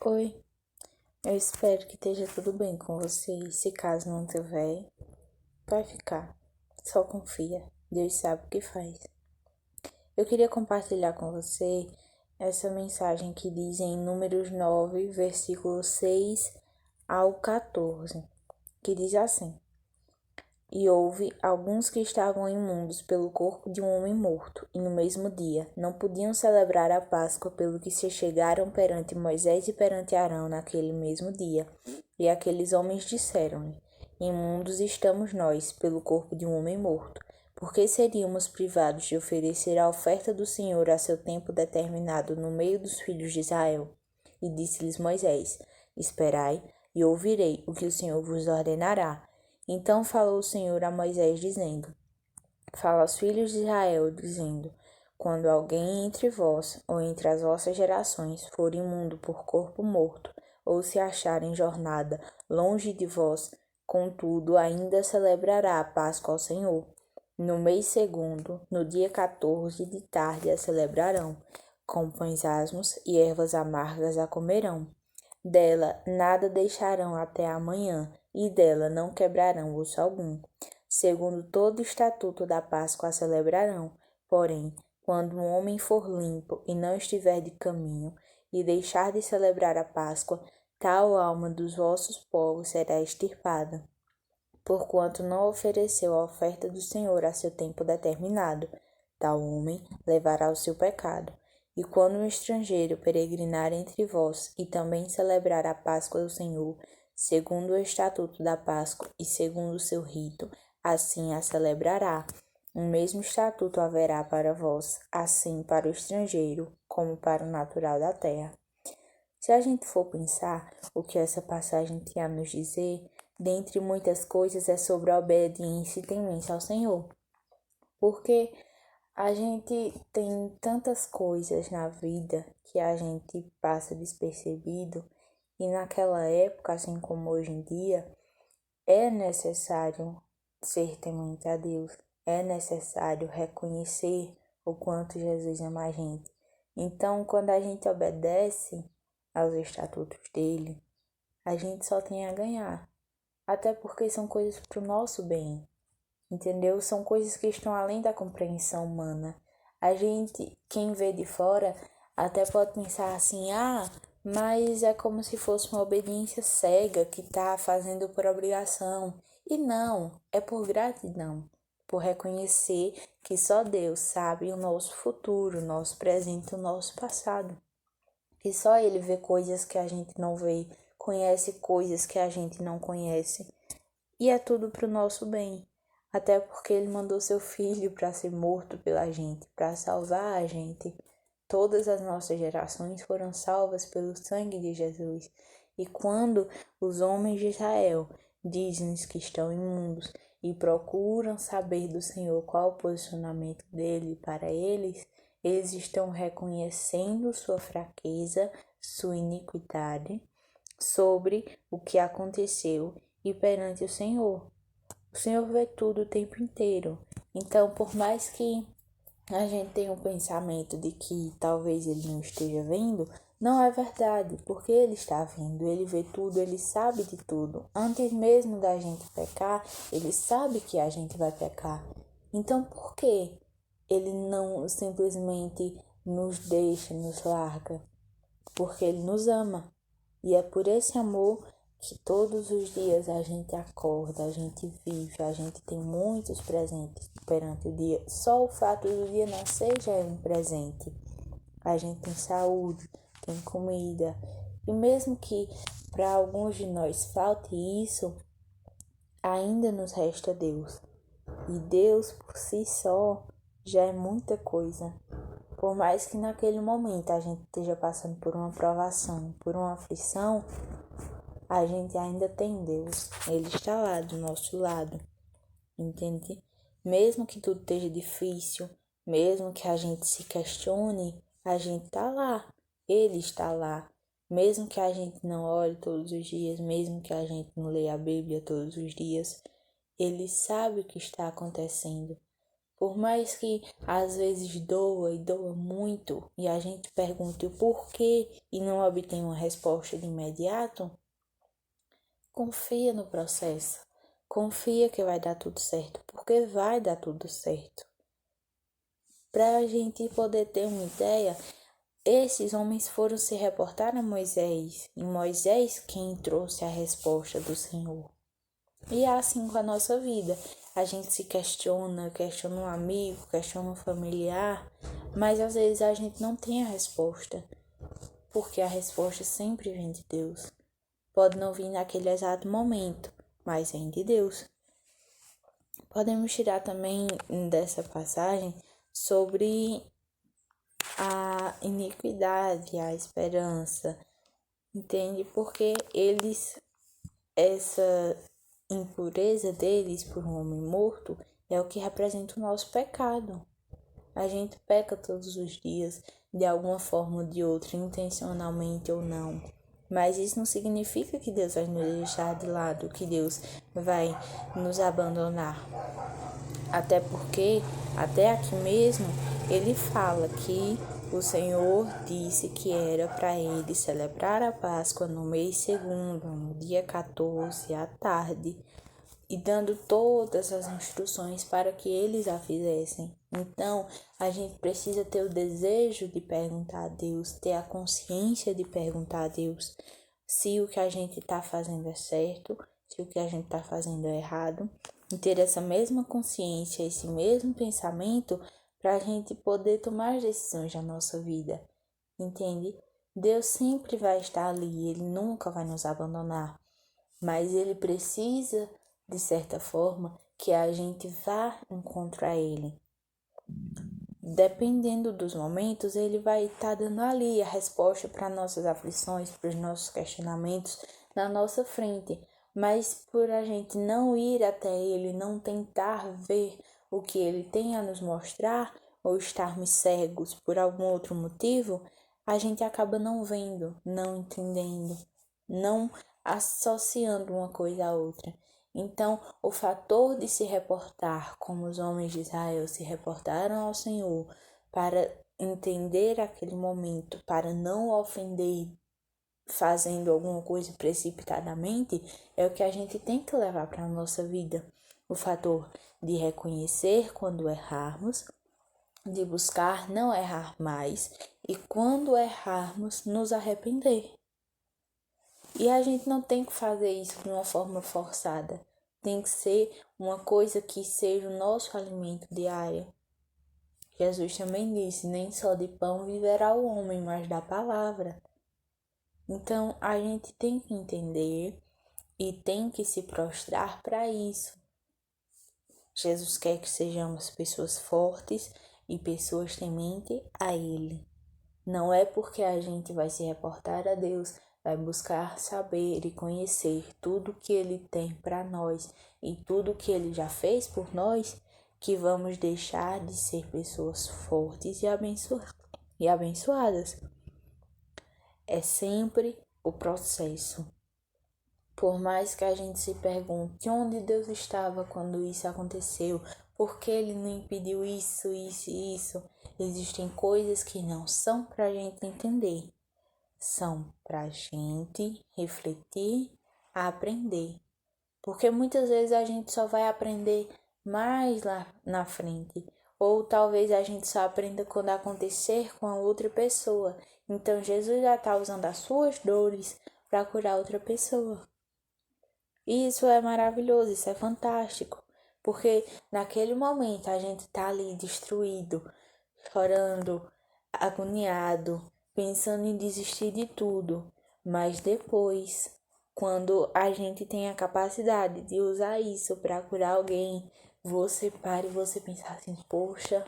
Oi, eu espero que esteja tudo bem com você e se caso não tiver, vai ficar. Só confia, Deus sabe o que faz. Eu queria compartilhar com você essa mensagem que diz em Números 9, versículos 6 ao 14, que diz assim: E houve alguns que estavam imundos pelo corpo de um homem morto, e no mesmo dia não podiam celebrar a Páscoa, pelo que se chegaram perante Moisés e perante Arão naquele mesmo dia. E aqueles homens disseram-lhe: Imundos estamos nós pelo corpo de um homem morto. Por que seríamos privados de oferecer a oferta do Senhor a seu tempo determinado no meio dos filhos de Israel? E disse-lhes Moisés: Esperai e ouvirei o que o Senhor vos ordenará. Então falou o Senhor a Moisés, dizendo: Fala aos filhos de Israel, dizendo: Quando alguém entre vós, ou entre as vossas gerações, for imundo por corpo morto, ou se achar em jornada longe de vós, contudo ainda celebrará a Páscoa ao Senhor. No mês segundo, no dia 14 de tarde, a celebrarão. Com pães asmos e ervas amargas a comerão. Dela nada deixarão até amanhã, e dela não quebrarão osso algum. Segundo todo o estatuto da Páscoa a celebrarão. Porém, quando um homem for limpo e não estiver de caminho, e deixar de celebrar a Páscoa, tal alma dos vossos povos será extirpada, porquanto não ofereceu a oferta do Senhor a seu tempo determinado. Tal homem levará o seu pecado. E quando um estrangeiro peregrinar entre vós e também celebrar a Páscoa do Senhor, segundo o estatuto da Páscoa e segundo o seu rito, assim a celebrará. O mesmo estatuto haverá para vós, assim para o estrangeiro, como para o natural da terra. Se a gente for pensar o que essa passagem tem a nos dizer, dentre muitas coisas é sobre a obediência e temência ao Senhor. Porque a gente tem tantas coisas na vida que a gente passa despercebido, e naquela época, assim como hoje em dia, é necessário ser temente a Deus, é necessário reconhecer o quanto Jesus ama a gente. Então, quando a gente obedece aos estatutos dele, a gente só tem a ganhar. Até porque são coisas para o nosso bem, entendeu? São coisas que estão além da compreensão humana. A gente, quem vê de fora, até pode pensar assim: mas é como se fosse uma obediência cega que está fazendo por obrigação. E não, é por gratidão, por reconhecer que só Deus sabe o nosso futuro, o nosso presente e o nosso passado. Que só Ele vê coisas que a gente não vê, conhece coisas que a gente não conhece. E é tudo para o nosso bem. Até porque Ele mandou seu Filho para ser morto pela gente, para salvar a gente. Todas as nossas gerações foram salvas pelo sangue de Jesus. E quando os homens de Israel dizem que estão imundos e procuram saber do Senhor qual o posicionamento dele para eles, eles estão reconhecendo sua fraqueza, sua iniquidade sobre o que aconteceu e perante o Senhor. O Senhor vê tudo o tempo inteiro. Então, por mais que a gente tenha um pensamento de que talvez ele não esteja vendo, não é verdade, porque ele está vendo, ele vê tudo, ele sabe de tudo. Antes mesmo da gente pecar, ele sabe que a gente vai pecar. Então, por que ele não simplesmente nos deixa, nos larga? Porque ele nos ama. E é por esse amor que todos os dias a gente acorda, a gente vive, a gente tem muitos presentes perante o dia. Só o fato do dia nascer já é um presente. A gente tem saúde, tem comida. E mesmo que para alguns de nós falte isso, ainda nos resta Deus. E Deus por si só já é muita coisa. Por mais que naquele momento a gente esteja passando por uma provação, por uma aflição, a gente ainda tem Deus. Ele está lá do nosso lado, entende? Mesmo que tudo esteja difícil, mesmo que a gente se questione, a gente está lá. Ele está lá. Mesmo que a gente não ore todos os dias, mesmo que a gente não leia a Bíblia todos os dias, ele sabe o que está acontecendo. Por mais que às vezes doa e doa muito, e a gente pergunte o porquê e não obtém uma resposta de imediato, confia no processo. Confia que vai dar tudo certo, porque vai dar tudo certo. Para a gente poder ter uma ideia, esses homens foram se reportar a Moisés, e Moisés quem trouxe a resposta do Senhor. E é assim com a nossa vida. A gente se questiona um amigo, questiona um familiar, mas às vezes a gente não tem a resposta, porque a resposta sempre vem de Deus. Pode não vir naquele exato momento, mas vem de Deus. Podemos tirar também dessa passagem sobre a iniquidade, a esperança, entende? Porque essa impureza deles por um homem morto é o que representa o nosso pecado. A gente peca todos os dias, de alguma forma ou de outra, intencionalmente ou não. Mas isso não significa que Deus vai nos deixar de lado, que Deus vai nos abandonar. Até porque, até aqui mesmo, ele fala que o Senhor disse que era para ele celebrar a Páscoa no mês segundo, no dia 14, à tarde, e dando todas as instruções para que eles a fizessem. Então, a gente precisa ter o desejo de perguntar a Deus, ter a consciência de perguntar a Deus se o que a gente está fazendo é certo, se o que a gente está fazendo é errado, e ter essa mesma consciência, esse mesmo pensamento para a gente poder tomar as decisões da nossa vida, entende? Deus sempre vai estar ali, Ele nunca vai nos abandonar, mas Ele precisa, de certa forma, que a gente vá encontrar Ele. Dependendo dos momentos, Ele vai estar dando ali a resposta para nossas aflições, para os nossos questionamentos na nossa frente. Mas por a gente não ir até Ele, não tentar ver o que Ele tem a nos mostrar, ou estarmos cegos por algum outro motivo, a gente acaba não vendo, não entendendo, não associando uma coisa à outra. Então, o fator de se reportar, como os homens de Israel se reportaram ao Senhor, para entender aquele momento, para não ofender fazendo alguma coisa precipitadamente, é o que a gente tem que levar para a nossa vida. O fator de reconhecer quando errarmos, de buscar não errar mais e quando errarmos, nos arrepender. E a gente não tem que fazer isso de uma forma forçada. Tem que ser uma coisa que seja o nosso alimento diário. Jesus também disse, nem só de pão viverá o homem, mas da palavra. Então, a gente tem que entender e tem que se prostrar para isso. Jesus quer que sejamos pessoas fortes e pessoas tementes a Ele. Não é porque a gente vai se reportar a Deus, vai buscar saber e conhecer tudo que Ele tem para nós e tudo que Ele já fez por nós, que vamos deixar de ser pessoas fortes e abençoadas. É sempre o processo. Por mais que a gente se pergunte onde Deus estava quando isso aconteceu, por que Ele não impediu isso, existem coisas que não são para a gente entender, são para a gente refletir, aprender. Porque muitas vezes a gente só vai aprender mais lá na frente, ou talvez a gente só aprenda quando acontecer com a outra pessoa. Então Jesus já está usando as suas dores para curar outra pessoa. E isso é maravilhoso, isso é fantástico, porque naquele momento a gente tá ali destruído, chorando, agoniado, pensando em desistir de tudo, mas depois, quando a gente tem a capacidade de usar isso para curar alguém, você para e você pensar assim, poxa,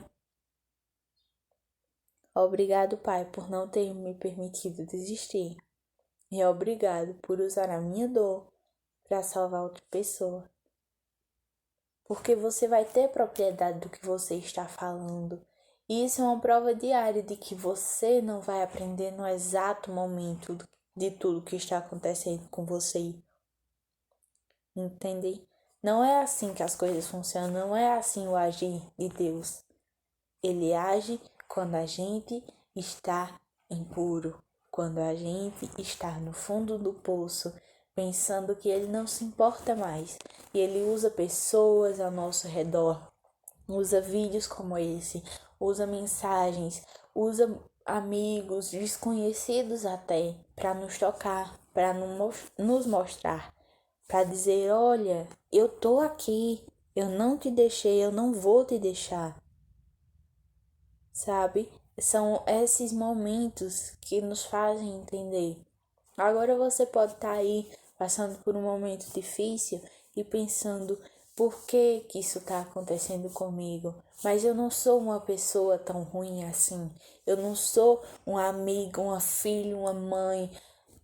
obrigado, Pai, por não ter me permitido desistir. E obrigado por usar a minha dor para salvar outra pessoa. Porque você vai ter propriedade do que você está falando. E isso é uma prova diária de que você não vai aprender no exato momento de tudo que está acontecendo com você. Entende? Não é assim que as coisas funcionam, não é assim o agir de Deus. Ele age quando a gente está impuro, quando a gente está no fundo do poço, pensando que ele não se importa mais. E ele usa pessoas ao nosso redor, usa vídeos como esse, usa mensagens, usa amigos desconhecidos até para nos tocar, para nos mostrar, para dizer: olha, eu tô aqui, eu não te deixei, eu não vou te deixar. Sabe? São esses momentos que nos fazem entender. Agora você pode estar aí passando por um momento difícil e pensando: por que que isso está acontecendo comigo? Mas eu não sou uma pessoa tão ruim assim. Eu não sou um amigo, uma filha, uma mãe,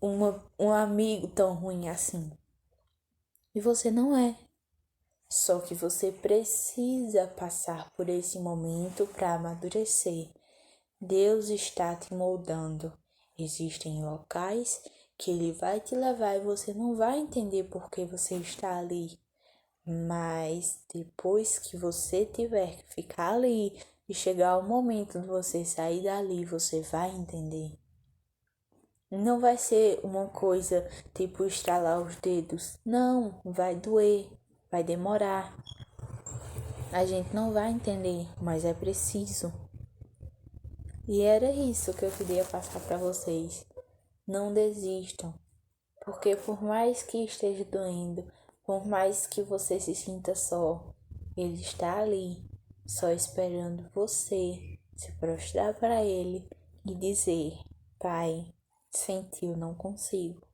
um amigo tão ruim assim. E você não é. Só que você precisa passar por esse momento para amadurecer. Deus está te moldando. Existem locais que Ele vai te levar e você não vai entender por que você está ali. Mas depois que você tiver que ficar ali e chegar o momento de você sair dali, você vai entender. Não vai ser uma coisa tipo estralar os dedos. Não, vai doer, vai demorar. A gente não vai entender, mas é preciso. E era isso que eu queria passar para vocês. Não desistam, porque por mais que esteja doendo, por mais que você se sinta só, ele está ali, só esperando você se prostrar para ele e dizer: Pai, sem ti eu não consigo.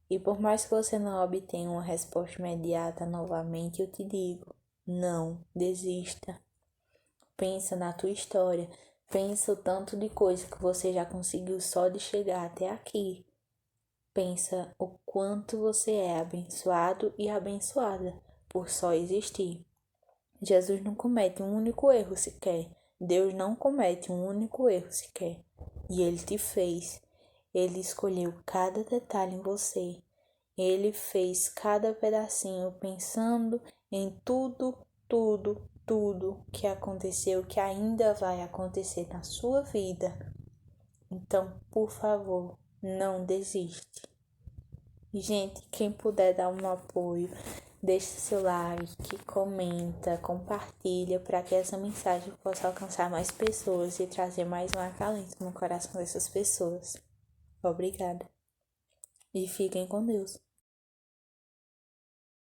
E por mais que você não obtenha uma resposta imediata novamente, eu te digo: não desista. Pensa na tua história. Pensa o tanto de coisa que você já conseguiu só de chegar até aqui. Pensa o quanto você é abençoado e abençoada por só existir. Jesus não comete um único erro sequer. Deus não comete um único erro sequer. E Ele te fez. Ele escolheu cada detalhe em você. Ele fez cada pedacinho pensando em tudo que aconteceu, que ainda vai acontecer na sua vida. Então, por favor, não desiste. E, gente, quem puder dar um apoio, deixa seu like, comenta, compartilha para que essa mensagem possa alcançar mais pessoas e trazer mais um acalento no coração dessas pessoas. Obrigada. E fiquem com Deus.